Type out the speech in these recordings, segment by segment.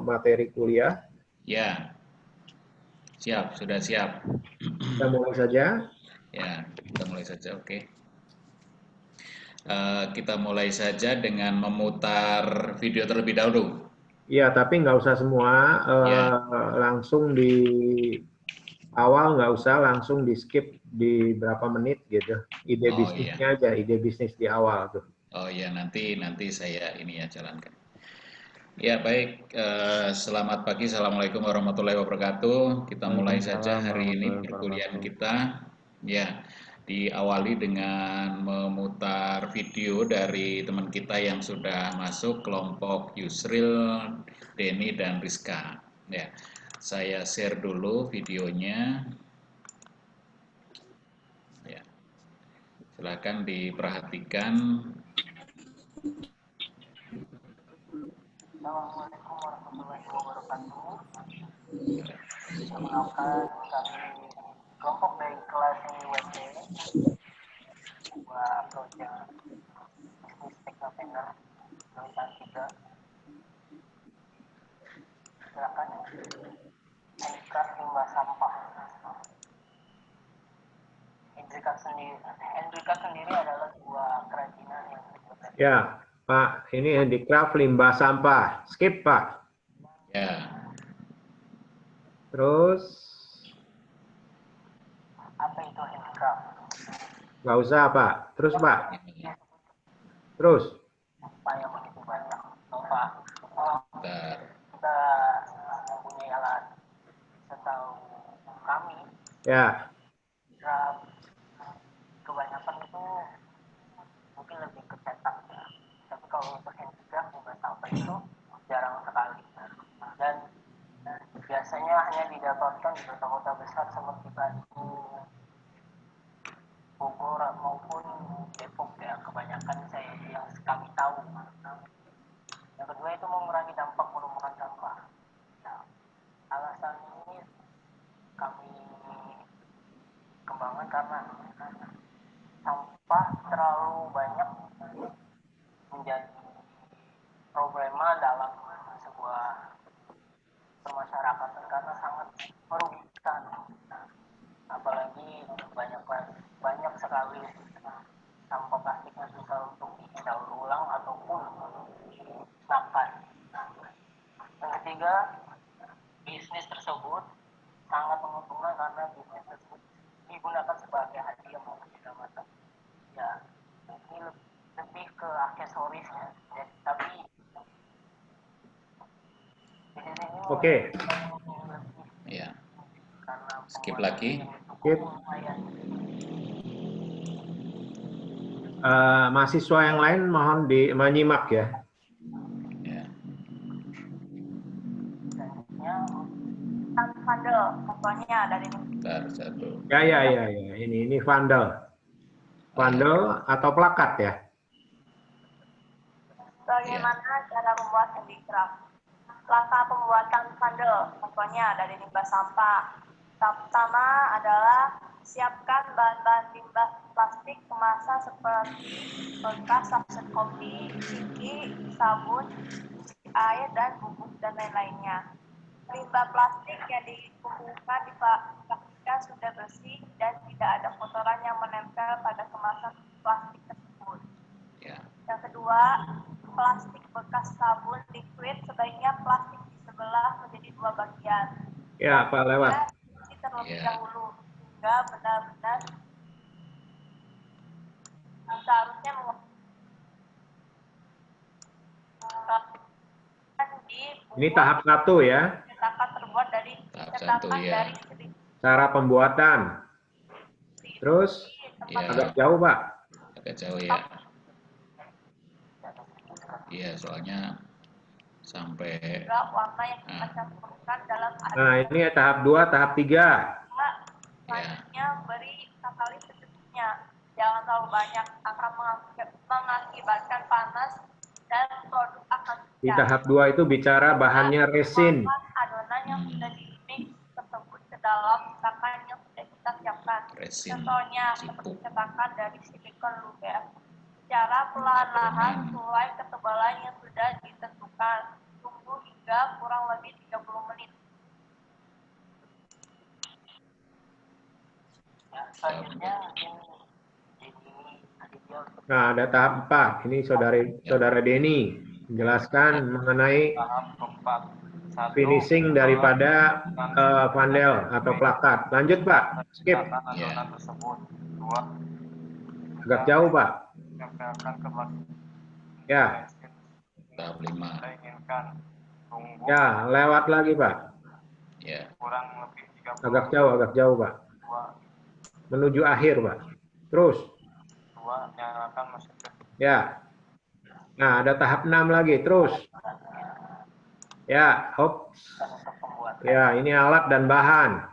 materi kuliah. Ya, siap, sudah siap. Kita mulai saja. Ya, kita mulai saja, oke. Kita mulai saja dengan memutar video terlebih dahulu. Iya, tapi nggak usah semua. Ya, Langsung di awal nggak usah, langsung di skip di berapa menit gitu. Ide oh iya, bisnisnya aja, ide bisnis di awal tuh. oh iya nanti saya ini ya jalankan. Ya baik, selamat pagi, assalamualaikum warahmatullahi wabarakatuh. Kita mulai saja Waalaikumsalam hari ini warahmatullahi perkuliahan wabarakatuh. kita. Ya, diawali dengan memutar video dari teman kita yang sudah masuk kelompok Yusril, Denny dan Rizka. Ya, saya share dulu videonya. Ya, silakan diperhatikan. Assalamualaikum warahmatullahi wabarakatuh. Perkenalkan kami kelompok dari kelas IWT sebuah proyek bisnis teknoprener jurusan 3. Silakan handicraft limbah sampah. Handicraft sendiri adalah sebuah kerajinan yang terbuat dari Ya, Pak, ini handicraft limbah sampah. Skip, Pak. Ya, Terus, apa itu handicraft? nggak usah, Pak. Terus, Pak. ini, Terus. Upaya begitu banyak. Nova, kalau bentar. kita mempunyai alat, setahu kami, Ya, draft kebanyakan itu mungkin lebih ke cetak ya. Tapi kalau untuk handicraft limbah sampah itu jarang sekali. Dan biasanya hanya didapatkan di kota-kota besar seperti Bandung, Bogor maupun Depok ya, kebanyakan yang kami tahu. Yang kedua itu mengurangi dampak penumpukan sampah. Nah, alasan ini kami kembangkan karena sampah terlalu banyak menjadi problema dalam sebuah permasyarakatan karena sangat merugikan, apalagi banyak sekali sampah plastik yang susah untuk didaur ulang ataupun dimusnahkan. Yang ketiga, bisnis tersebut sangat menguntungkan karena bisnis tersebut digunakan sebagai hadiah maupun selamatan. Ya, ini lebih ke aksesorisnya. Ya, tapi bisnis ini oke. Ya, karena skip lagi. Skip. lumayan. Mahasiswa yang lain mohon menyimak ya. Ya, Selanjutnya, Vandal, contohnya dari bentar satu. Ya. Ini vandal. Oh ya, Vandal atau plakat ya. bagaimana cara membuat handicraft. Langkah pembuatan vandal, contohnya dari limbah sampah. Tahap pertama adalah siapkan bahan-bahan limbah plastik kemasan seperti bekas saset kopi, ciki, sabun, air, dan bubuk dan lain-lainnya. Limbah plastik yang dikumpulkan dipastikan sudah bersih dan tidak ada kotoran yang menempel pada kemasan plastik tersebut. ya, Yang kedua, plastik bekas sabun liquid sebaiknya plastik di sebelah menjadi 2 bagian. Ya, Pak lewat. Isi terlebih Ya. dahulu hingga benar-benar seharusnya Ini tahap 1 ya. cetakan terbuat dari Tahap 1 ya. Cara pembuatan. Terus Ya, agak jauh, Pak. agak jauh ya. Iya, soalnya sampai warna yang kita campurkan dalam air. Nah, ini tahap 2, tahap 3. Selanjutnya beri katalis secukupnya. Jangan terlalu banyak, akan mengakibatkan panas dan produk akan Di tahap 2 itu bicara bahannya resin. adonan yang sudah di-mix tersebut ke dalam cetakan yang sudah kita siapkan. resin Contohnya cipuk. seperti cetakan dari silikon luber. secara perlahan-lahan sesuai ketebalan yang sudah ditentukan. Tunggu hingga kurang lebih 30 menit. Selanjutnya Nah, ada tahap 4. Ini saudara Denny menjelaskan mengenai tahap keempat. Satu, finishing daripada vandel atau plakat. Lanjut, Pak. Skip. adonan tersebut. Dua, Agak jauh, Pak. tempelkan ke bagian Ya, Tahap 5. kita inginkan. Tunggu ya, lewat lagi, Pak. Ya. kurang lebih 30 Agak jauh, Pak. dua, Menuju akhir, Pak. Terus. dua, nyalakan mesin Ya. Nah, ada tahap 6 lagi. Terus. Ya, hop. untuk pembuatan Ya, ini alat dan bahan.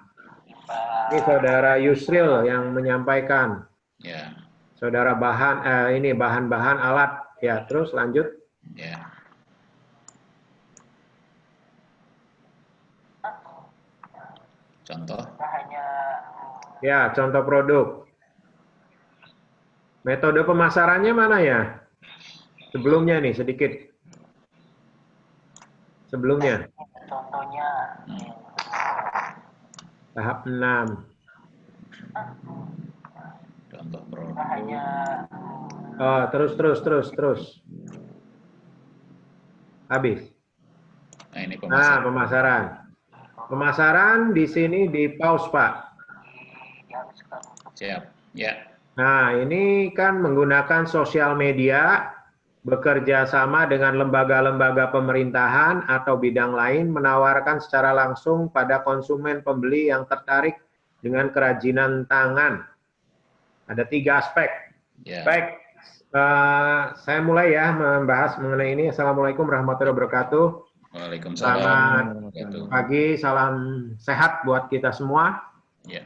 Ini saudara Yusril yang menyampaikan. Ya. Saudara ini bahan-bahan alat. Ya, terus lanjut. Ya. Contoh. hanya Ya, contoh produk. Metode pemasarannya mana ya? Sebelumnya nih, sedikit. Sebelumnya. contohnya Tahap 6. Contoh produk. hanya Oh, terus. Habis. Nah, ini Nah, pemasaran. pemasaran. Pemasaran di sini di pause, Pak. diharuskan untuk Siap. Ya. Nah, ini kan menggunakan sosial media, bekerja sama dengan lembaga-lembaga pemerintahan atau bidang lain, menawarkan secara langsung pada konsumen pembeli yang tertarik dengan kerajinan tangan. Ada 3 aspek. Ya. Baik, saya mulai ya membahas mengenai ini. Assalamualaikum warahmatullahi wabarakatuh. Waalaikumsalam. Selamat Wabarakatuh. pagi, salam sehat buat kita semua. Ya.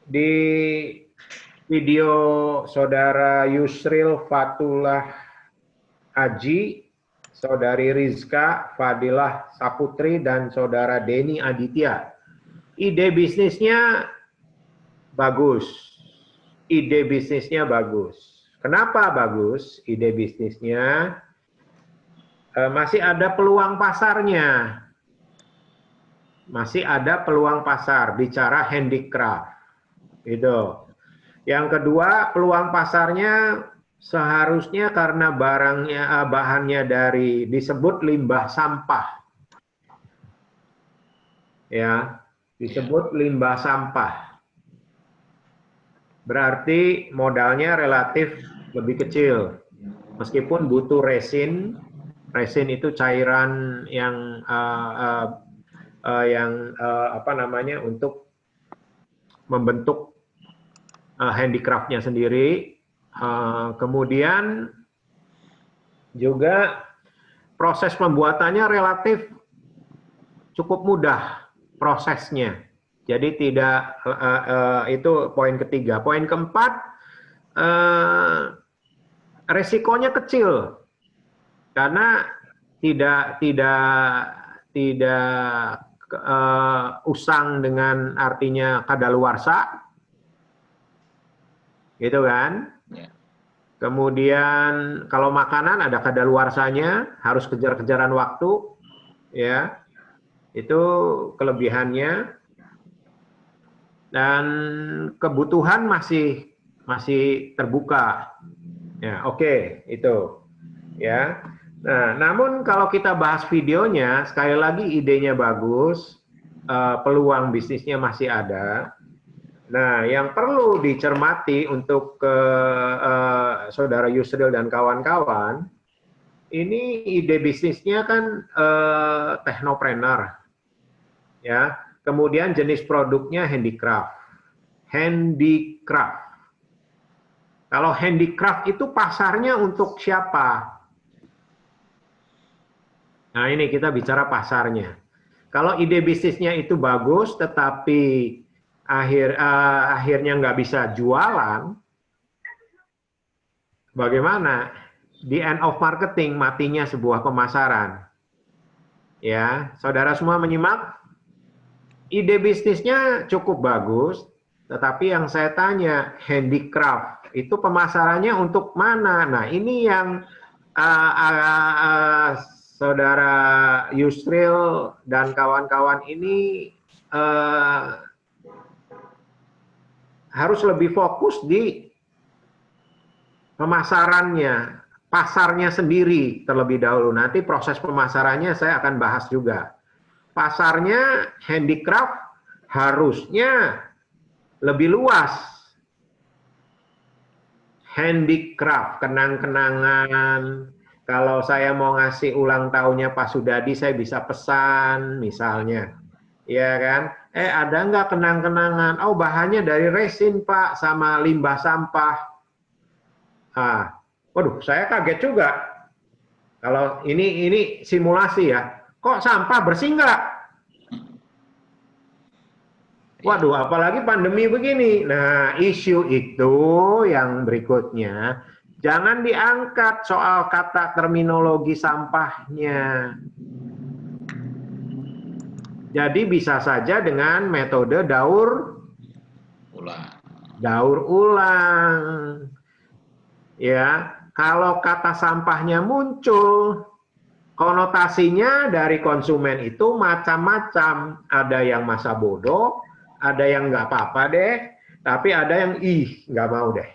Di video saudara Yusril Fatullah Aji, saudari Rizka Fadilah Saputri, dan saudara Denny Aditya. Ide bisnisnya bagus. Kenapa bagus ide bisnisnya? Masih ada peluang pasarnya. Masih ada peluang pasar, bicara handicraft. Gitu. Yang kedua, peluang pasarnya seharusnya karena bahannya disebut limbah sampah. Ya, disebut limbah sampah. Berarti modalnya relatif lebih kecil. Meskipun butuh resin. Resin itu cairan yang untuk membentuk handicraftnya sendiri. Kemudian juga proses pembuatannya relatif cukup mudah prosesnya. Jadi tidak itu poin ketiga. Poin keempat, resikonya kecil karena tidak usang dengan artinya kadaluarsa, gitu kan? Ya. Kemudian kalau makanan ada kadaluarsanya, harus kejar-kejaran waktu, ya. Itu kelebihannya. Dan kebutuhan masih terbuka. Ya, oke, itu. Ya. Nah, namun kalau kita bahas videonya, sekali lagi idenya bagus, peluang bisnisnya masih ada. Nah, yang perlu dicermati untuk saudara Yusril dan kawan-kawan, ini ide bisnisnya kan teknopreneur, ya. Kemudian jenis produknya handicraft. Kalau handicraft itu pasarnya untuk siapa? Nah, ini kita bicara pasarnya. Kalau ide bisnisnya itu bagus, tetapi akhirnya nggak bisa jualan, bagaimana? Di end of marketing, matinya sebuah pemasaran. Ya, saudara semua menyimak? Ide bisnisnya cukup bagus, Tetapi yang saya tanya, handicraft, itu pemasarannya untuk mana? Nah, ini yang Saudara Yusril dan kawan-kawan ini harus lebih fokus di pemasarannya, pasarnya sendiri terlebih dahulu. Nanti proses pemasarannya saya akan bahas juga. Pasarnya handicraft harusnya lebih luas. Handicraft, kenang-kenangan. Kalau saya mau ngasih ulang tahunnya Pak Sudadi, saya bisa pesan misalnya. Ya kan? Ada nggak kenang-kenangan? Oh, bahannya dari resin Pak, sama limbah sampah. Waduh, saya kaget juga. Kalau ini simulasi ya. Kok sampah bersih nggak? Waduh, apalagi pandemi begini. Nah, isu itu yang berikutnya, jangan diangkat soal kata terminologi sampahnya. Jadi bisa saja dengan metode daur ulang. Ya, kalau kata sampahnya muncul, konotasinya dari konsumen itu macam-macam. Ada yang masa bodoh, ada yang nggak apa-apa deh, tapi ada yang nggak mau deh.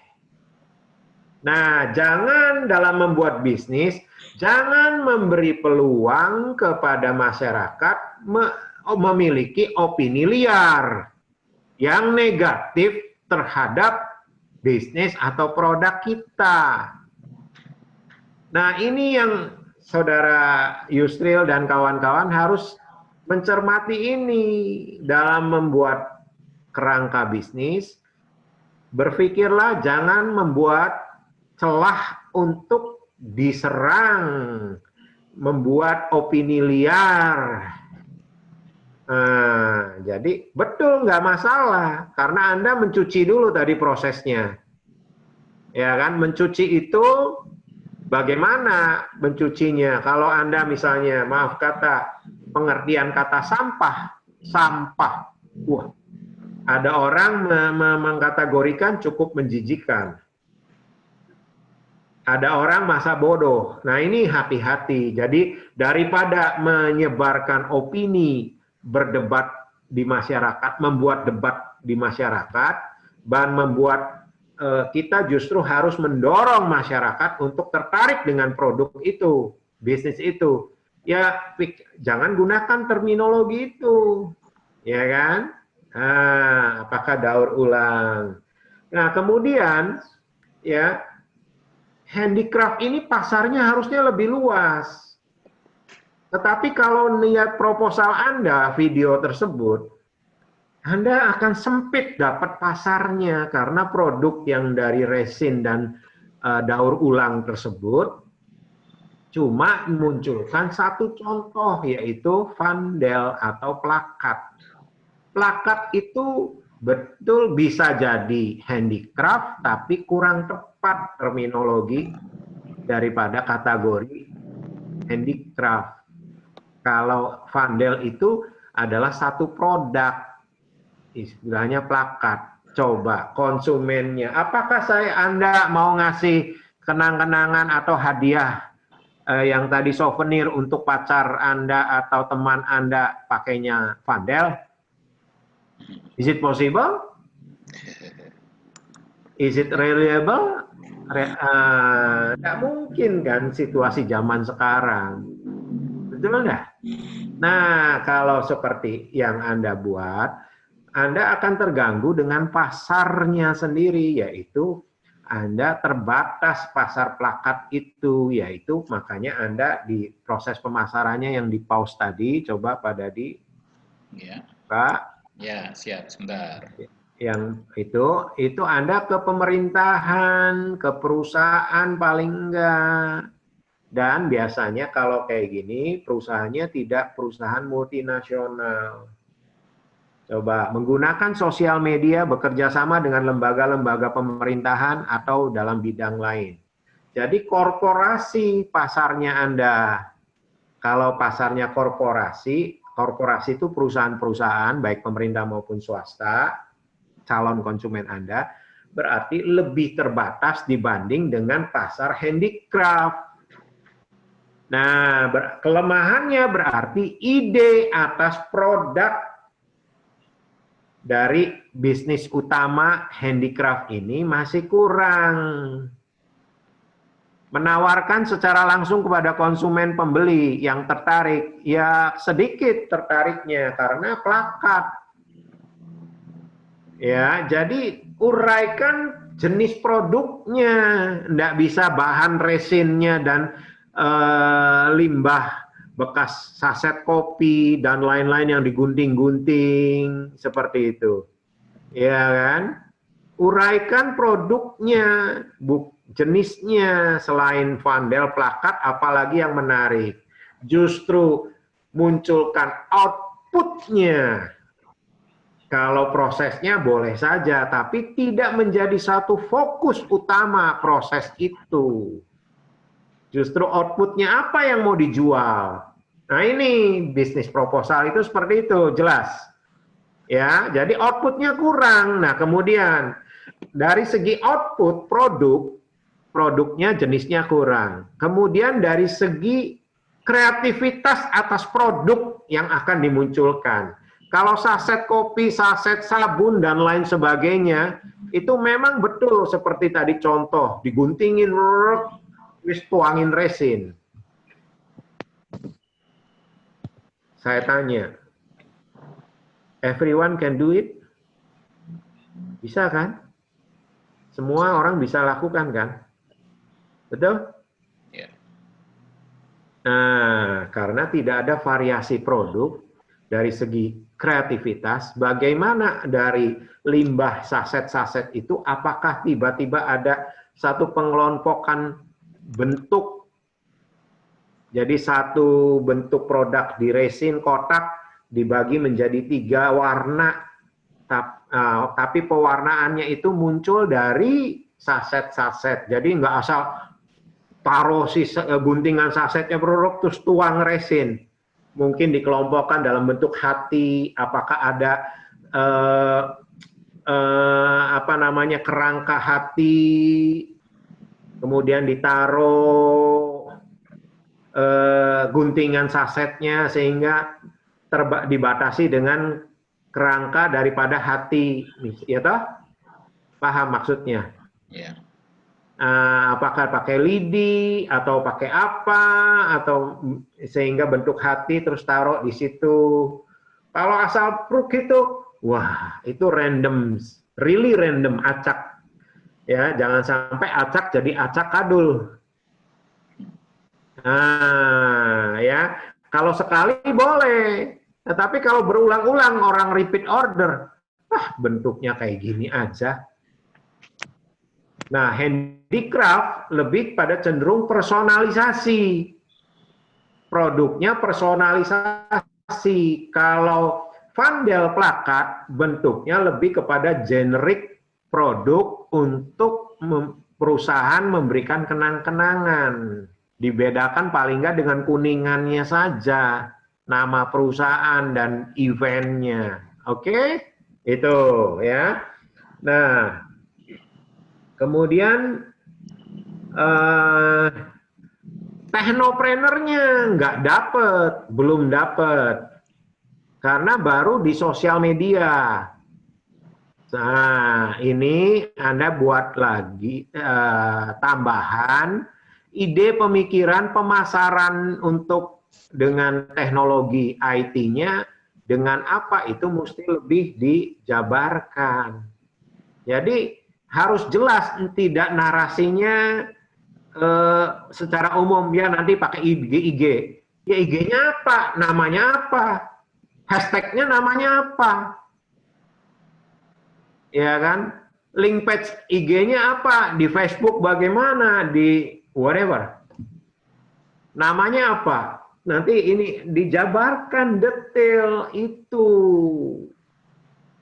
Nah, jangan dalam membuat bisnis, jangan memberi peluang kepada masyarakat memiliki opini liar yang negatif terhadap bisnis atau produk kita. Nah, ini yang Saudara Yusril dan kawan-kawan harus mencermati ini dalam membuat kerangka bisnis. Berpikirlah jangan membuat celah untuk diserang, membuat opini liar. Jadi betul nggak masalah karena Anda mencuci dulu tadi prosesnya, ya kan? Mencuci itu bagaimana mencucinya? Kalau Anda misalnya, maaf kata, pengertian kata sampah, wah, ada orang mengkategorikan cukup menjijikan. Ada orang masa bodoh. Nah, ini hati-hati. Jadi daripada menyebarkan opini, berdebat di masyarakat, membuat debat di masyarakat, dan membuat kita justru harus mendorong masyarakat untuk tertarik dengan produk itu, bisnis itu. Ya, jangan gunakan terminologi itu, ya kan? Apakah daur ulang? Nah, kemudian ya, handicraft ini pasarnya harusnya lebih luas. Tetapi kalau lihat proposal Anda, video tersebut, Anda akan sempit dapat pasarnya karena produk yang dari resin dan daur ulang tersebut cuma munculkan satu contoh, yaitu vandel atau plakat. Plakat itu betul bisa jadi handicraft, tapi kurang tepat terminologi daripada kategori handicraft. Kalau vandel itu adalah satu produk, istilahnya plakat. Coba konsumennya, apakah Anda mau ngasih kenang-kenangan atau hadiah yang tadi souvenir untuk pacar Anda atau teman Anda pakainya vandel? Is it possible? Is it reliable? Nggak mungkin kan situasi zaman sekarang. Betul nggak? Nah, kalau seperti yang Anda buat, Anda akan terganggu dengan pasarnya sendiri, yaitu Anda terbatas pasar plakat itu, yaitu makanya Anda di proses pemasarannya yang di pause tadi, coba Pak Dadi. Ya. Pak. Ya, siap, sebentar. Yang itu Anda ke pemerintahan, ke perusahaan paling enggak. Dan biasanya kalau kayak gini, perusahaannya tidak perusahaan multinasional. Coba menggunakan sosial media, bekerja sama dengan lembaga-lembaga pemerintahan atau dalam bidang lain. Jadi korporasi pasarnya Anda. Kalau pasarnya korporasi itu perusahaan-perusahaan, baik pemerintah maupun swasta, calon konsumen Anda berarti lebih terbatas dibanding dengan pasar handicraft. Nah, kelemahannya berarti ide atas produk dari bisnis utama handicraft ini masih kurang. Menawarkan secara langsung kepada konsumen pembeli yang tertarik, ya sedikit tertariknya karena plakat. Ya, jadi uraikan jenis produknya, enggak bisa bahan resinnya dan limbah bekas saset kopi dan lain-lain yang digunting-gunting seperti itu. Ya kan? Uraikan produknya, jenisnya selain vandel, plakat, apalagi yang menarik. Justru munculkan outputnya. Kalau prosesnya boleh saja, tapi tidak menjadi satu fokus utama proses itu. Justru outputnya apa yang mau dijual. Nah ini bisnis proposal itu seperti itu, jelas. Ya, jadi outputnya kurang. Nah kemudian dari segi output produknya jenisnya kurang. Kemudian dari segi kreativitas atas produk yang akan dimunculkan. Kalau saset kopi, saset sabun, dan lain sebagainya, itu memang betul seperti tadi contoh, diguntingin, wis tuangin resin. Saya tanya, everyone can do it? Bisa kan? Semua orang bisa lakukan kan? Betul? Ya. Nah, karena tidak ada variasi produk dari segi kreativitas, bagaimana dari limbah saset-saset itu, apakah tiba-tiba ada satu pengelompokan bentuk, jadi satu bentuk produk di resin kotak dibagi menjadi 3 warna, tapi pewarnaannya itu muncul dari saset-saset, jadi nggak asal taruh guntingan sasetnya produk terus tuang resin. Mungkin dikelompokkan dalam bentuk hati, apakah ada kerangka hati, kemudian ditaruh guntingan sasetnya sehingga dibatasi dengan kerangka daripada hati, ya toh? Paham maksudnya? Ya. Apakah pakai lidi atau pakai apa, atau sehingga bentuk hati terus taruh di situ. Kalau asal pruk itu, wah itu random, really random, acak. Ya, jangan sampai acak jadi acak kadul. Nah, ya kalau sekali boleh, tetapi kalau berulang-ulang orang repeat order, bentuknya kayak gini aja. Nah, handicraft lebih pada cenderung personalisasi. Produknya personalisasi. Kalau vandel plakat, bentuknya lebih kepada generik produk untuk perusahaan memberikan kenang-kenangan. Dibedakan paling nggak dengan kuningannya saja. Nama perusahaan dan eventnya. Oke? Itu ya. Nah, kemudian teknoprenernya nggak dapet, belum dapet, karena baru di sosial media. Nah, ini Anda buat lagi tambahan ide pemikiran pemasaran untuk dengan teknologi IT-nya, dengan apa itu mesti lebih dijabarkan. Jadi harus jelas, tidak narasinya secara umum, ya nanti pakai IG. Ya IG-nya apa? Namanya apa? Hashtag-nya namanya apa? Ya kan? Link page IG-nya apa? Di Facebook bagaimana? Di whatever. Namanya apa? Nanti ini dijabarkan detail itu.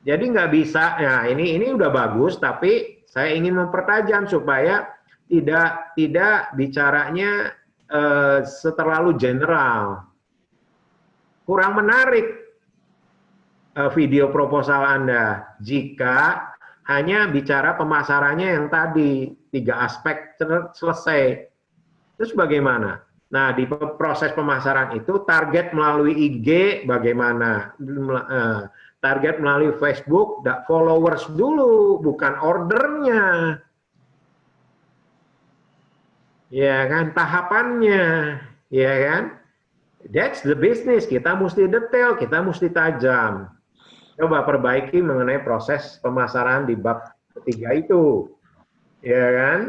Jadi nggak bisa, nah ini udah bagus, tapi saya ingin mempertajam supaya tidak bicaranya terlalu general. Kurang menarik video proposal Anda jika hanya bicara pemasarannya yang tadi, 3 aspek selesai. Terus bagaimana? Nah, di proses pemasaran itu target melalui IG bagaimana? Target melalui Facebook, followers dulu, bukan ordernya. Ya kan, tahapannya. Ya kan? That's the business. Kita mesti detail, kita mesti tajam. Coba perbaiki mengenai proses pemasaran di bab ketiga itu. Ya kan?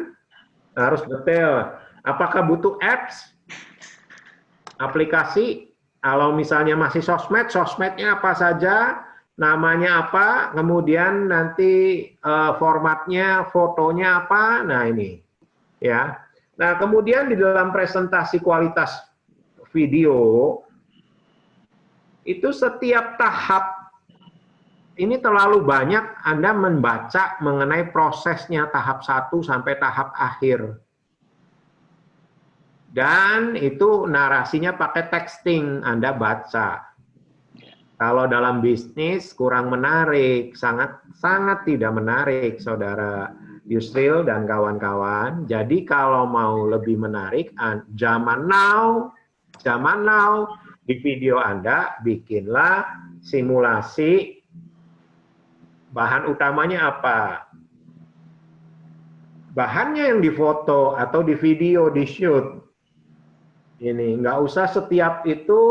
Harus detail. Apakah butuh apps? Aplikasi? Kalau misalnya masih sosmed, sosmednya apa saja? Namanya apa? Kemudian nanti formatnya, fotonya apa? Nah ini. Ya. Nah, kemudian di dalam presentasi kualitas video, itu setiap tahap, ini terlalu banyak Anda membaca mengenai prosesnya tahap 1 sampai tahap akhir. Dan itu narasinya pakai texting, Anda baca. Kalau dalam bisnis kurang menarik, sangat tidak menarik, Saudara Yusril dan kawan-kawan. Jadi kalau mau lebih menarik, zaman now, di video Anda bikinlah simulasi bahan utamanya apa. Bahannya yang difoto atau di video, di shoot. Ini nggak usah setiap itu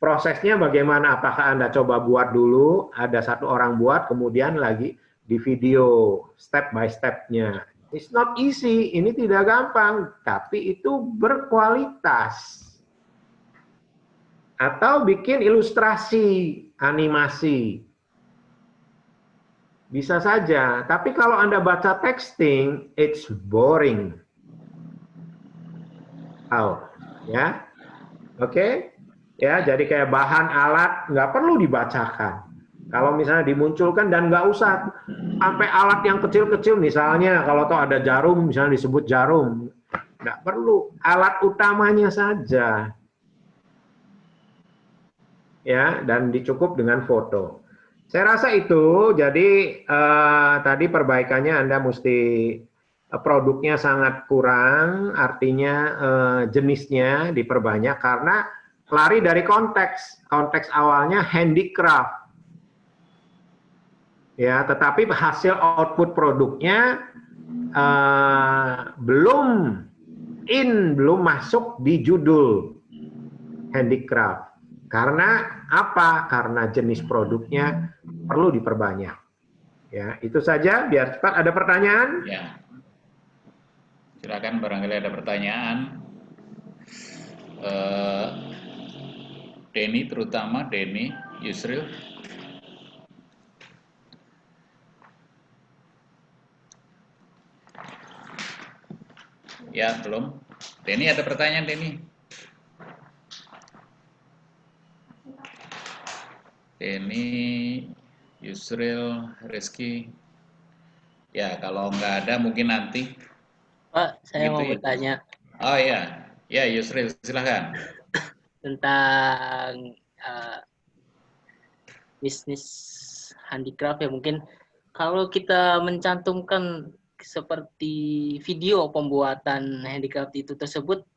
prosesnya bagaimana. Apakah Anda coba buat dulu, ada satu orang buat, kemudian lagi di video step by step-nya. It's not easy, ini tidak gampang, tapi itu berkualitas. Atau bikin ilustrasi, animasi. Bisa saja, tapi kalau Anda baca texting, it's boring. Ya, oke, ya, jadi kayak bahan alat nggak perlu dibacakan. Kalau misalnya dimunculkan dan nggak usah sampai alat yang kecil-kecil, misalnya kalau toh ada jarum, misalnya disebut jarum, nggak perlu, alat utamanya saja, ya, dan dicukup dengan foto. Saya rasa itu, jadi tadi perbaikannya Anda mesti produknya sangat kurang, artinya jenisnya diperbanyak karena lari dari konteks. Konteks awalnya handicraft. Ya, tetapi hasil output produknya belum masuk di judul handicraft. Karena apa? Karena jenis produknya perlu diperbanyak. Ya, itu saja biar cepat. Ada pertanyaan? Ya. Silakan, barangkali ada pertanyaan. Denny, terutama Denny, Yusril. Ya, belum. Denny, ada pertanyaan, Denny? Denny, Yusril, Rizky. Ya, kalau nggak ada mungkin nanti. Pak, saya Gitu mau ya. bertanya. Oh iya, ya Yusril, silahkan. Tentang bisnis handicraft ya, mungkin kalau kita mencantumkan seperti video pembuatan handicraft itu tersebut,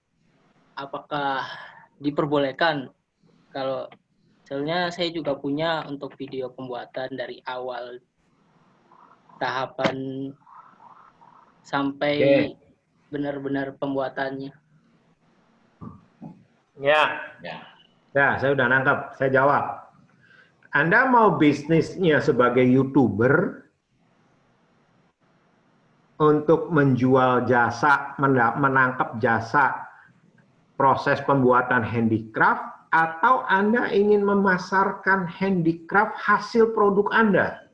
apakah diperbolehkan? Kalau soalnya saya juga punya untuk video pembuatan dari awal tahapan sampai benar-benar pembuatannya. Ya, saya udah nangkep. Saya jawab. Anda mau bisnisnya sebagai YouTuber untuk menjual jasa, menangkap jasa proses pembuatan handicraft, atau Anda ingin memasarkan handicraft hasil produk Anda?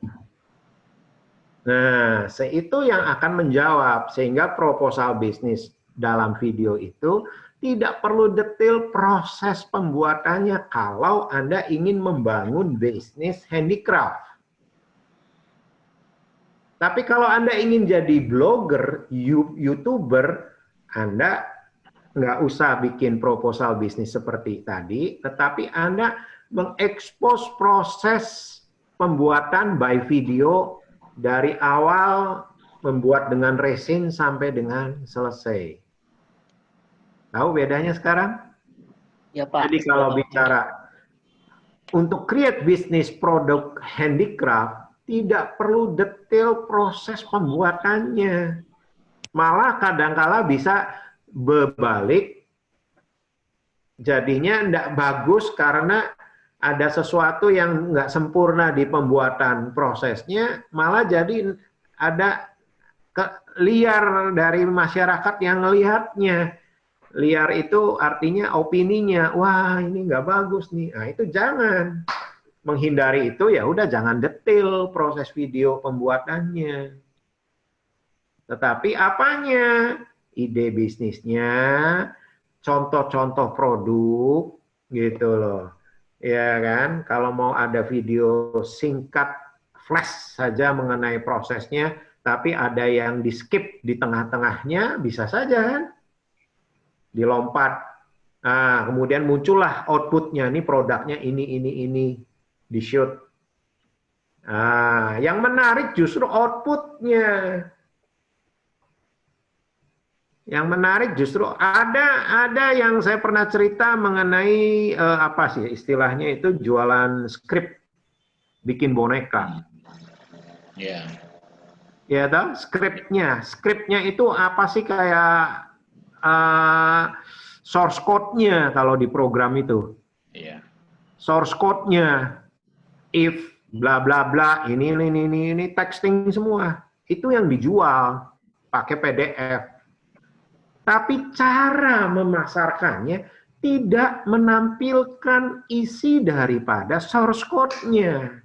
Nah, itu yang akan menjawab, sehingga proposal bisnis dalam video itu tidak perlu detail proses pembuatannya kalau Anda ingin membangun bisnis handicraft. Tapi kalau Anda ingin jadi blogger, YouTuber, Anda nggak usah bikin proposal bisnis seperti tadi, tetapi Anda mengekspos proses pembuatan by video dari awal membuat dengan resin sampai dengan selesai. Tahu bedanya sekarang? Ya Pak. Jadi kalau bicara untuk create bisnis produk handicraft, tidak perlu detail proses pembuatannya. Malah kadangkala bisa berbalik, jadinya tidak bagus karena ada sesuatu yang nggak sempurna di pembuatan prosesnya, malah jadi ada liar dari masyarakat yang melihatnya. Liar itu artinya opininya, wah ini nggak bagus nih. Nah itu jangan. Menghindari itu ya udah jangan detail proses video pembuatannya. Tetapi apanya? Ide bisnisnya, contoh-contoh produk, gitu loh. Ya kan? Kalau mau ada video singkat, flash saja mengenai prosesnya, tapi ada yang di-skip di tengah-tengahnya, bisa saja kan? Dilompat. Nah, kemudian muncullah outputnya, ini produknya ini, di-shoot. Nah, yang menarik justru outputnya. Yang menarik justru ada yang saya pernah cerita mengenai apa sih istilahnya itu jualan skrip, bikin boneka. Ya. Ya toh, skripnya itu apa sih kayak source code-nya kalau di program itu. Iya. Source code-nya if bla bla bla ini texting semua. Itu yang dijual pakai PDF. Tapi cara memasarkannya tidak menampilkan isi daripada source code-nya.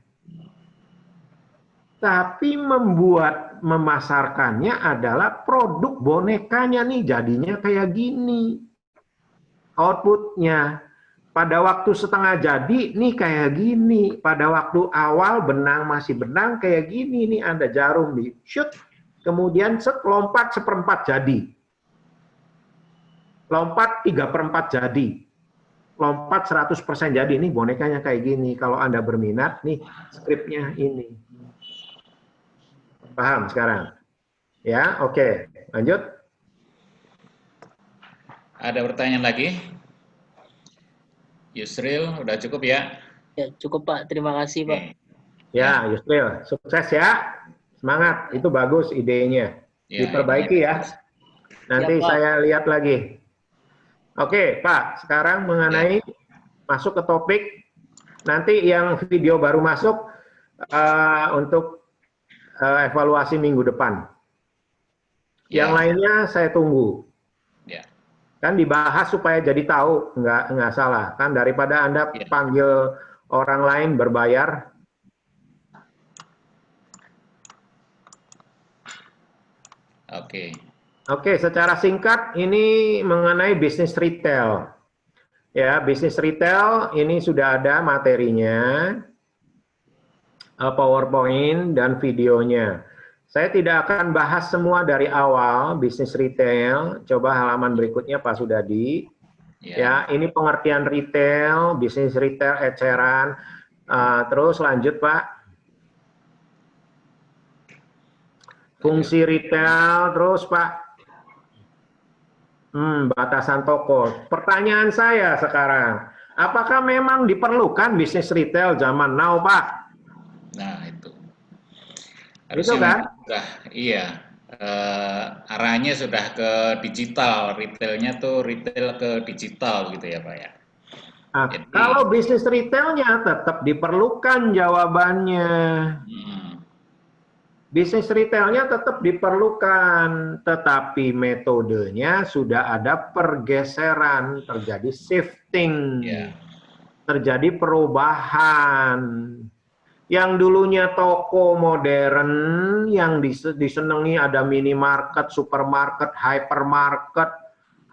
Tapi memasarkannya adalah produk bonekanya nih, jadinya kayak gini. Outputnya. Pada waktu setengah jadi, nih kayak gini. Pada waktu awal benang masih benang, kayak gini nih, ada jarum di shoot. Kemudian lompat 1/4 jadi. Lompat 3/4 jadi. Lompat 100% jadi. Ini bonekanya kayak gini. Kalau Anda berminat, nih skripnya ini. Paham sekarang? Ya, oke. Lanjut. Ada pertanyaan lagi? Yusril, udah cukup ya? Ya, cukup Pak. Terima kasih Pak. Ya, Yusril. Sukses ya. Semangat. Itu bagus idenya. Ya, diperbaiki ya. Nanti Ya, Pak. saya lihat lagi. Oke, Pak. Sekarang mengenai masuk ke topik. Nanti yang video baru masuk untuk evaluasi minggu depan. Yang lainnya saya tunggu. Ya. Kan dibahas supaya jadi tahu, nggak salah. Kan daripada Anda panggil orang lain berbayar. Oke. Oke, secara singkat ini mengenai bisnis retail. Ya, bisnis retail ini sudah ada materinya, PowerPoint dan videonya. Saya tidak akan bahas semua dari awal bisnis retail. Coba halaman berikutnya Pak Sudadi. Ya, ini pengertian retail, bisnis retail eceran. Terus lanjut Pak. Fungsi retail, terus Pak. Batasan toko. Pertanyaan saya sekarang, apakah memang diperlukan bisnis retail zaman now, Pak? Nah, itu. Itu kan? Sudah, iya. Arahnya sudah ke digital. Retailnya tuh retail ke digital gitu ya, Pak ya. Nah, kalau bisnis retailnya tetap diperlukan jawabannya. Bisnis retailnya tetap diperlukan, tetapi metodenya sudah ada pergeseran, terjadi shifting, terjadi perubahan. Yang dulunya toko modern, yang disenangi ada minimarket, supermarket, hypermarket.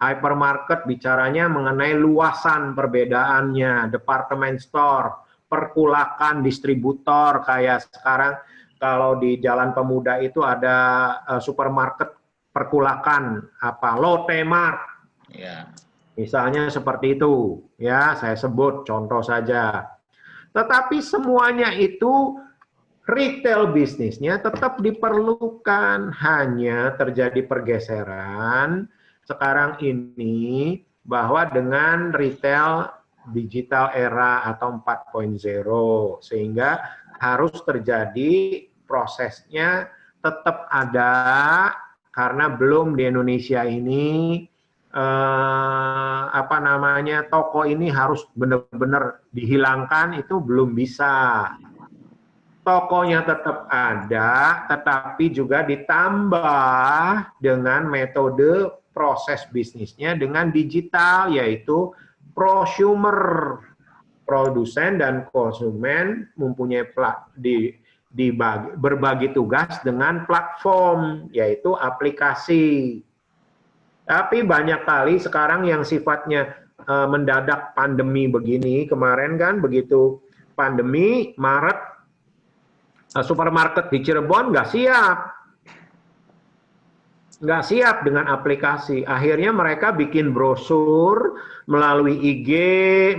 Hypermarket bicaranya mengenai luasan perbedaannya, department store, perkulakan, distributor, kayak sekarang. Kalau di Jalan Pemuda itu ada supermarket perkulakan, Lotte Mart. Ya. Misalnya seperti itu, ya saya sebut contoh saja. Tetapi semuanya itu retail bisnisnya tetap diperlukan, hanya terjadi pergeseran sekarang ini bahwa dengan retail digital era atau 4.0, sehingga harus terjadi prosesnya tetap ada, karena belum di Indonesia ini toko ini harus benar-benar dihilangkan, itu belum bisa. Tokonya tetap ada, tetapi juga ditambah dengan metode proses bisnisnya dengan digital, yaitu prosumer. Produsen dan konsumen mempunyai berbagi tugas dengan platform, yaitu aplikasi. Tapi banyak kali sekarang yang sifatnya mendadak pandemi begini, kemarin kan begitu pandemi, Maret, supermarket di Cirebon nggak siap dengan aplikasi. Akhirnya mereka bikin brosur melalui IG,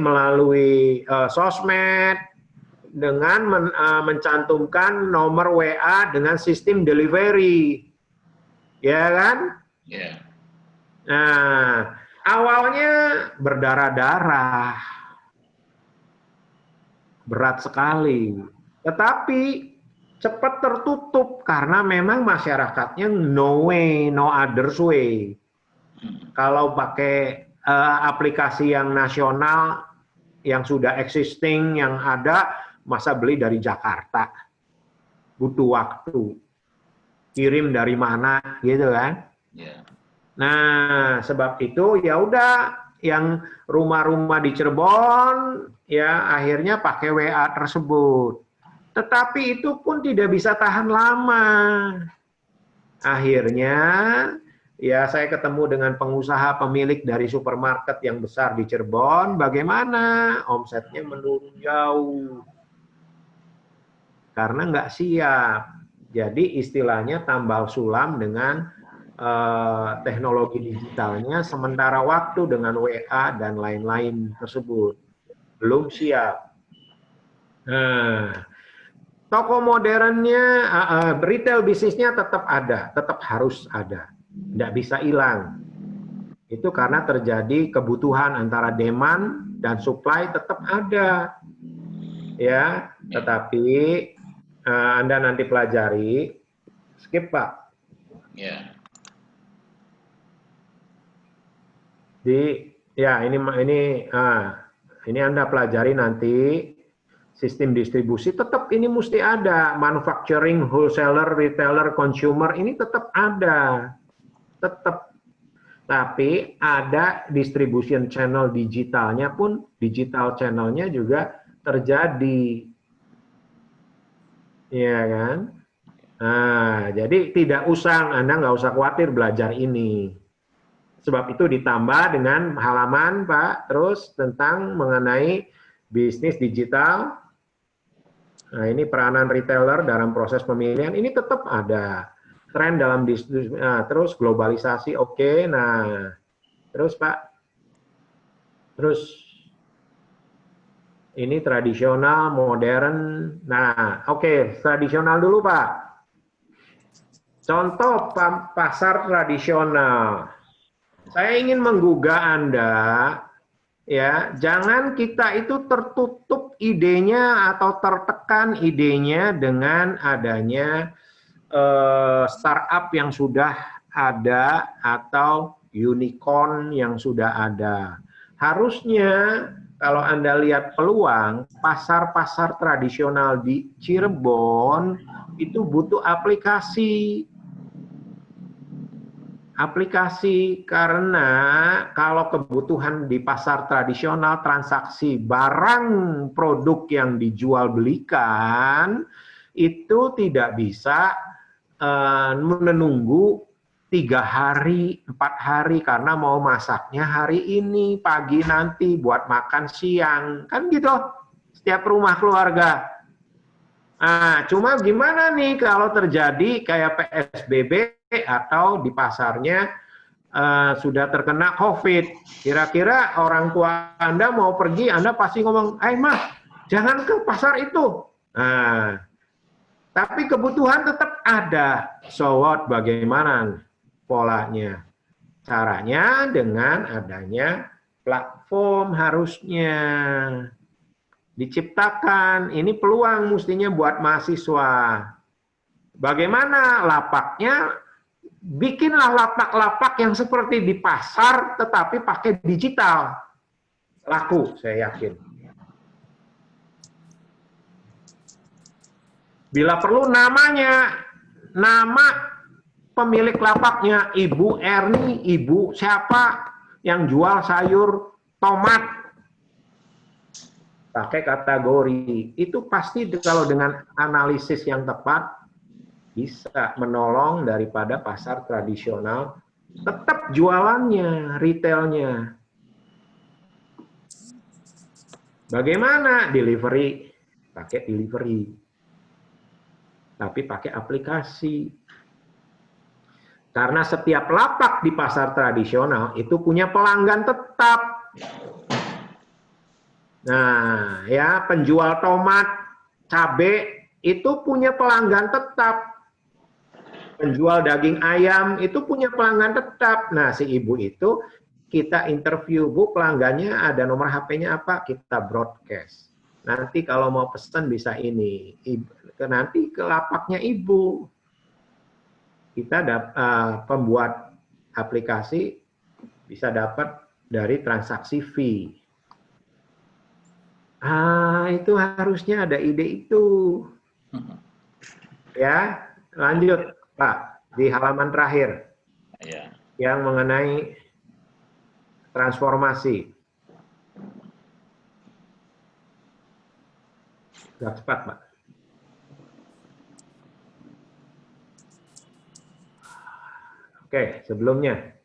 melalui sosmed, dengan mencantumkan nomor WA dengan sistem delivery. Ya kan? Yeah. Nah, awalnya berdarah-darah. Berat sekali. Tetapi cepat tertutup karena memang masyarakatnya no way, no others way. Kalau pakai aplikasi yang nasional, yang sudah existing, yang ada, masa beli dari Jakarta? Butuh waktu. Kirim dari mana, gitu kan? Yeah. Nah, sebab itu ya udah, yang rumah-rumah di Cirebon, ya akhirnya pakai WA tersebut. Tetapi itu pun tidak bisa tahan lama. Akhirnya, ya saya ketemu dengan pengusaha pemilik dari supermarket yang besar di Cirebon, bagaimana omsetnya menurun jauh. Karena nggak siap. Jadi istilahnya tambal sulam dengan teknologi digitalnya, sementara waktu dengan WA dan lain-lain tersebut. Belum siap. Nah, toko modernnya, retail bisnisnya tetap ada, tetap harus ada. Tidak bisa hilang. Itu karena terjadi kebutuhan antara demand dan supply tetap ada. Ya, tetapi Anda nanti pelajari. Skip, Pak. Ya. Ini Anda pelajari nanti. Sistem distribusi tetap ini mesti ada, manufacturing, wholesaler, retailer, consumer ini tetap ada, tetap. Tapi ada distribution channel digitalnya pun, digital channelnya juga terjadi, ya kan? Nah, jadi tidak usah, Anda nggak usah khawatir belajar ini. Sebab itu ditambah dengan halaman, Pak, terus tentang mengenai bisnis digital. Nah, ini peranan retailer dalam proses pemilihan, ini tetap ada. Tren dalam distribusi, terus globalisasi, oke. Nah, terus Pak, terus ini tradisional, modern. Nah, oke, tradisional dulu Pak. Contoh pasar tradisional. Saya ingin menggugah Anda, ya, jangan kita itu tertutup idenya atau tertekan idenya dengan adanya startup yang sudah ada atau unicorn yang sudah ada. Harusnya kalau Anda lihat peluang, pasar-pasar tradisional di Cirebon itu butuh aplikasi. Aplikasi, karena kalau kebutuhan di pasar tradisional, transaksi barang produk yang dijual belikan itu tidak bisa menunggu 3 hari, 4 hari karena mau masaknya hari ini, pagi nanti buat makan siang, kan gitu setiap rumah keluarga. Nah, cuma gimana nih kalau terjadi kayak PSBB atau di pasarnya sudah terkena COVID. Kira-kira orang tua Anda mau pergi, Anda pasti ngomong, "Mah, jangan ke pasar itu." Nah, Tapi kebutuhan tetap ada. So what? Bagaimana polanya? Caranya dengan adanya platform harusnya diciptakan. Ini peluang mestinya buat mahasiswa. Bagaimana lapaknya? Bikinlah lapak-lapak yang seperti di pasar tetapi pakai digital. Laku, saya yakin. Bila perlu nama pemilik lapaknya, Ibu Erni, Ibu siapa yang jual sayur tomat. Pakai kategori. Itu pasti kalau dengan analisis yang tepat bisa menolong daripada pasar tradisional tetap jualannya, retailnya. Bagaimana? Delivery, pakai delivery. Tapi pakai aplikasi. Karena setiap lapak di pasar tradisional itu punya pelanggan tetap. Nah, ya penjual tomat, cabai itu punya pelanggan tetap. Penjual daging ayam itu punya pelanggan tetap. Nah, si ibu itu kita interview, Bu, pelanggannya ada nomor HP-nya apa? Kita broadcast. Nanti kalau mau pesan bisa ini. Nanti ke lapaknya ibu. Kita pembuat aplikasi bisa dapat dari transaksi fee. Itu harusnya ada ide itu. Ya, lanjut Pak di halaman terakhir. Ya. Yang mengenai transformasi. Sudah cepat, Pak. Oke, sebelumnya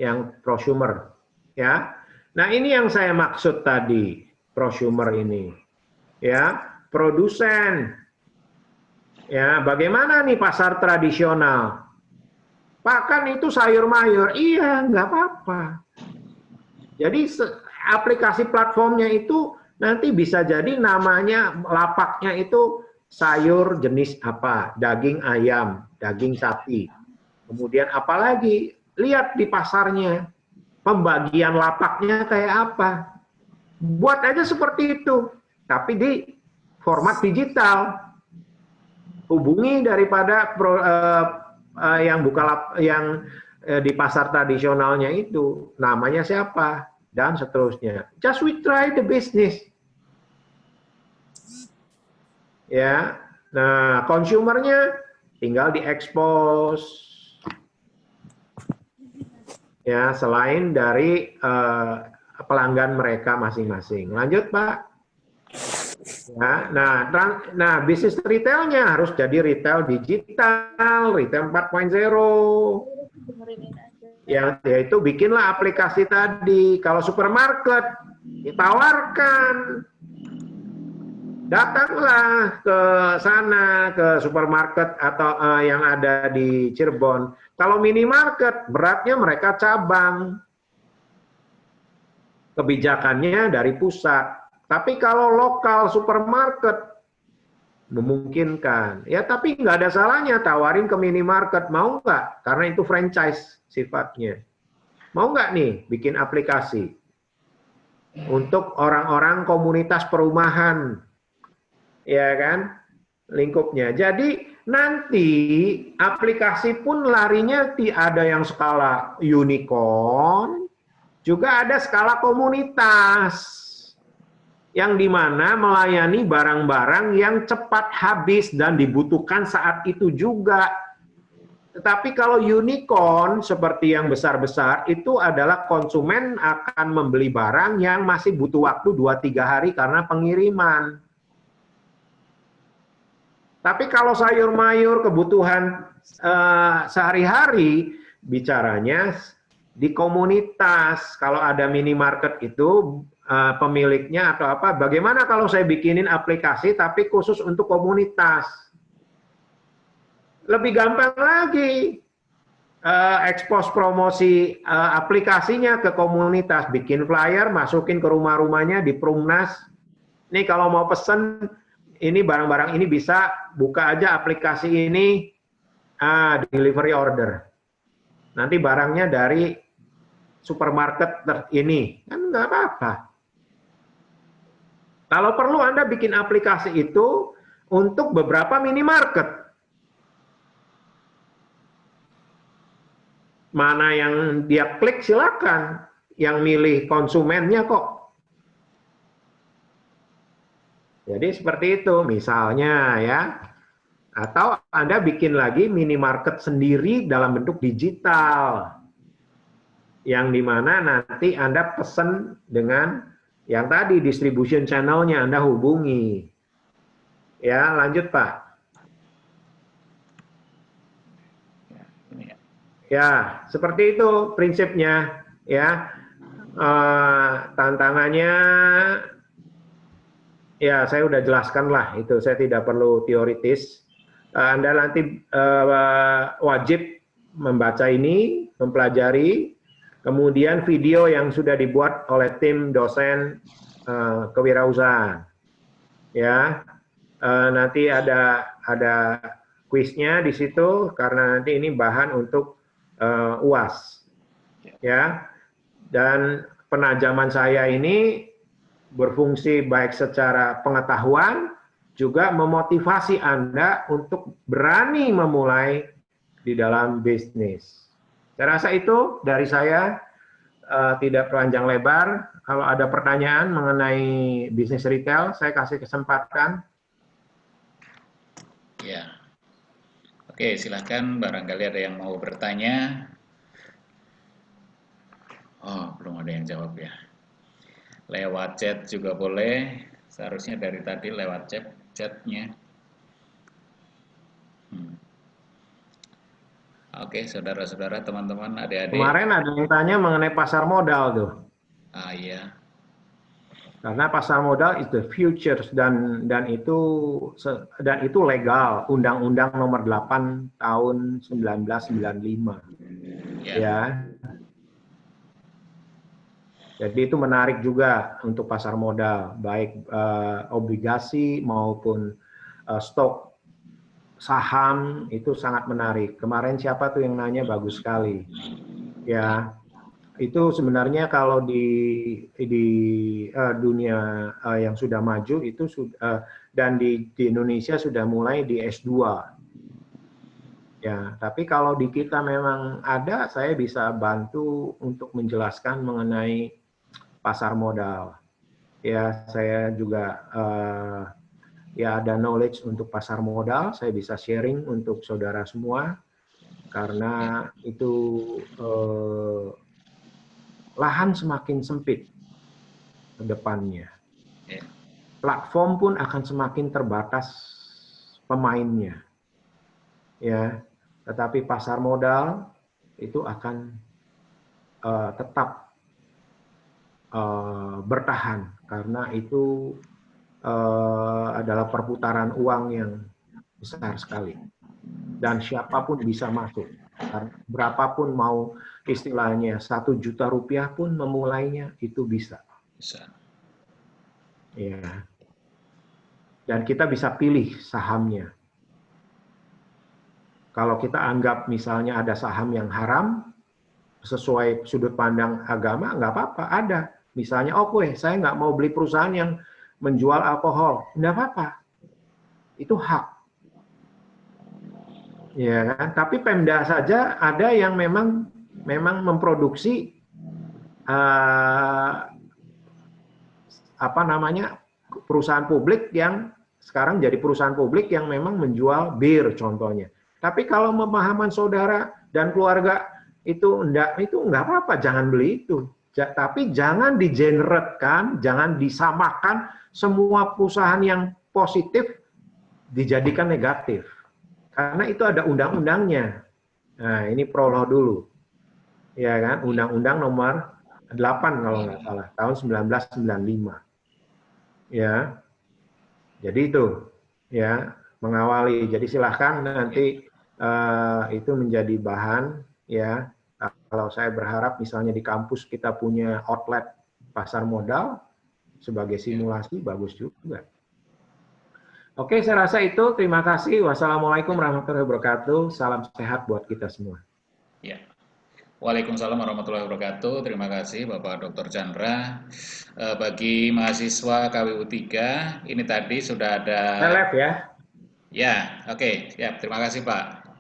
yang prosumer, ya. Nah, ini yang saya maksud tadi, prosumer ini. Ya, produsen. Ya, bagaimana nih pasar tradisional? Pak, kan itu sayur mayur. Iya, nggak apa-apa. Jadi aplikasi platformnya itu nanti bisa jadi namanya lapaknya itu sayur jenis apa, daging ayam, daging sapi. Kemudian apalagi, lihat di pasarnya, pembagian lapaknya kayak apa. Buat aja seperti itu, tapi di format digital. Hubungi daripada yang di pasar tradisionalnya itu, namanya siapa, dan seterusnya. Just we try the business. Ya, nah konsumernya tinggal diekspos. Ya, selain dari pelanggan mereka masing-masing. Lanjut, Pak. Ya, nah bisnis retailnya harus jadi retail digital, retail 4.0. Yaitu bikinlah aplikasi tadi. Kalau supermarket ditawarkan, datanglah ke sana, ke supermarket atau yang ada di Cirebon. Kalau minimarket, beratnya mereka cabang. Kebijakannya dari pusat. Tapi kalau lokal supermarket, memungkinkan. Ya, tapi nggak ada salahnya tawarin ke minimarket. Mau nggak? Karena itu franchise sifatnya. Mau nggak nih bikin aplikasi? Untuk orang-orang komunitas perumahan. Ya kan? Lingkupnya. Jadi nanti aplikasi pun larinya ada yang skala unicorn, juga ada skala komunitas, yang dimana melayani barang-barang yang cepat habis dan dibutuhkan saat itu juga. Tetapi kalau unicorn seperti yang besar-besar itu adalah konsumen akan membeli barang yang masih butuh waktu 2-3 hari karena pengiriman. Tapi kalau sayur mayur kebutuhan sehari-hari, bicaranya di komunitas. Kalau ada minimarket itu pemiliknya atau apa, bagaimana kalau saya bikinin aplikasi tapi khusus untuk komunitas? Lebih gampang lagi. Ekspos promosi aplikasinya ke komunitas, bikin flyer, masukin ke rumah-rumahnya di Perumnas. Nih kalau mau pesen, ini barang-barang ini bisa buka aja aplikasi ini, delivery order. Nanti barangnya dari supermarket ini, kan nggak apa-apa. Kalau perlu Anda bikin aplikasi itu untuk beberapa minimarket. Mana yang dia klik silakan, yang milih konsumennya kok. Jadi seperti itu misalnya ya. Atau Anda bikin lagi minimarket sendiri dalam bentuk digital. Yang dimana nanti Anda pesen dengan yang tadi distribution channel-nya Anda hubungi. Ya, lanjut Pak. Ya, seperti itu prinsipnya ya. Tantangannya ya saya udah jelaskan lah itu, saya tidak perlu teoritis. Anda nanti wajib membaca ini, mempelajari, kemudian video yang sudah dibuat oleh tim dosen kewirausahaan. Ya, nanti ada kuisnya di situ karena nanti ini bahan untuk UAS. Ya, dan penajaman saya ini berfungsi baik secara pengetahuan, juga memotivasi Anda untuk berani memulai di dalam bisnis. Saya rasa itu dari saya, tidak panjang lebar. Kalau ada pertanyaan mengenai bisnis retail, saya kasih kesempatan. Ya, oke, silakan barangkali ada yang mau bertanya. Oh, belum ada yang jawab ya. Lewat chat juga boleh. Seharusnya dari tadi lewat chatnya. Oke, saudara-saudara, teman-teman, adik-adik. Kemarin ada yang tanya mengenai pasar modal tuh. Iya. Karena pasar modal itu futures dan itu legal. Undang-Undang Nomor 8 tahun 1995. Ya. Jadi itu menarik juga untuk pasar modal, baik obligasi maupun stok saham itu sangat menarik. Kemarin siapa tuh yang nanya, bagus sekali. Ya, itu sebenarnya kalau di dunia yang sudah maju itu dan di Indonesia sudah mulai di S2. Ya, tapi kalau di kita memang ada, saya bisa bantu untuk menjelaskan mengenai pasar modal. Ya, saya juga ya ada knowledge untuk pasar modal, saya bisa sharing untuk saudara semua, karena itu lahan semakin sempit ke depannya. Platform pun akan semakin terbatas pemainnya. Ya, tetapi pasar modal itu akan tetap bertahan karena itu adalah perputaran uang yang besar sekali dan siapapun bisa masuk. Berapapun mau istilahnya 1 juta rupiah pun memulainya itu bisa. Ya. Dan kita bisa pilih sahamnya. Kalau kita anggap misalnya ada saham yang haram sesuai sudut pandang agama, nggak apa-apa, ada. Misalnya, saya nggak mau beli perusahaan yang menjual alkohol. Nggak apa-apa. Itu hak. Ya kan? Tapi Pemda saja ada yang memang memproduksi perusahaan publik yang sekarang jadi perusahaan publik yang memang menjual bir contohnya. Tapi kalau pemahaman saudara dan keluarga itu nggak apa-apa, jangan beli itu. Tapi jangan digeneratkan, jangan disamakan semua perusahaan yang positif dijadikan negatif. Karena itu ada undang-undangnya. Nah, ini prolog dulu. Ya kan, Undang-Undang Nomor 8 kalau nggak salah, tahun 1995. Ya. Jadi itu ya, mengawali. Jadi silahkan nanti itu menjadi bahan ya. Kalau saya berharap misalnya di kampus kita punya outlet pasar modal sebagai simulasi, bagus juga. Oke, saya rasa itu. Terima kasih. Wassalamualaikum warahmatullahi wabarakatuh. Salam sehat buat kita semua. Ya. Waalaikumsalam warahmatullahi wabarakatuh. Terima kasih Bapak Dr. Chandra. Bagi mahasiswa KWU 3, ini tadi sudah ada... Live ya? Ya, oke. Ya, terima kasih Pak.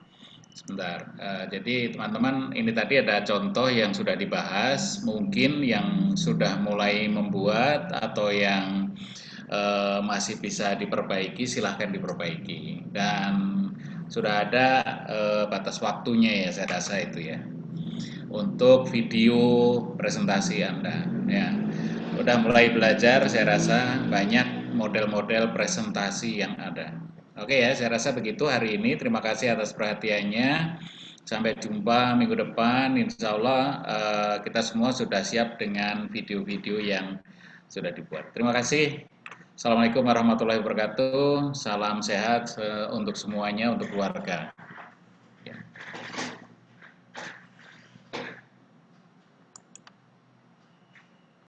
Sebentar. Jadi teman-teman, ini tadi ada contoh yang sudah dibahas. Mungkin yang sudah mulai membuat atau yang masih bisa diperbaiki, silahkan diperbaiki. Dan sudah ada batas waktunya ya, saya rasa itu ya. Untuk video presentasi Anda ya. Udah mulai belajar, saya rasa banyak model-model presentasi yang ada. Oke ya, saya rasa begitu hari ini. Terima kasih atas perhatiannya. Sampai jumpa minggu depan. Insya Allah kita semua sudah siap dengan video-video yang sudah dibuat. Terima kasih. Assalamualaikum warahmatullahi wabarakatuh. Salam sehat untuk semuanya, untuk keluarga.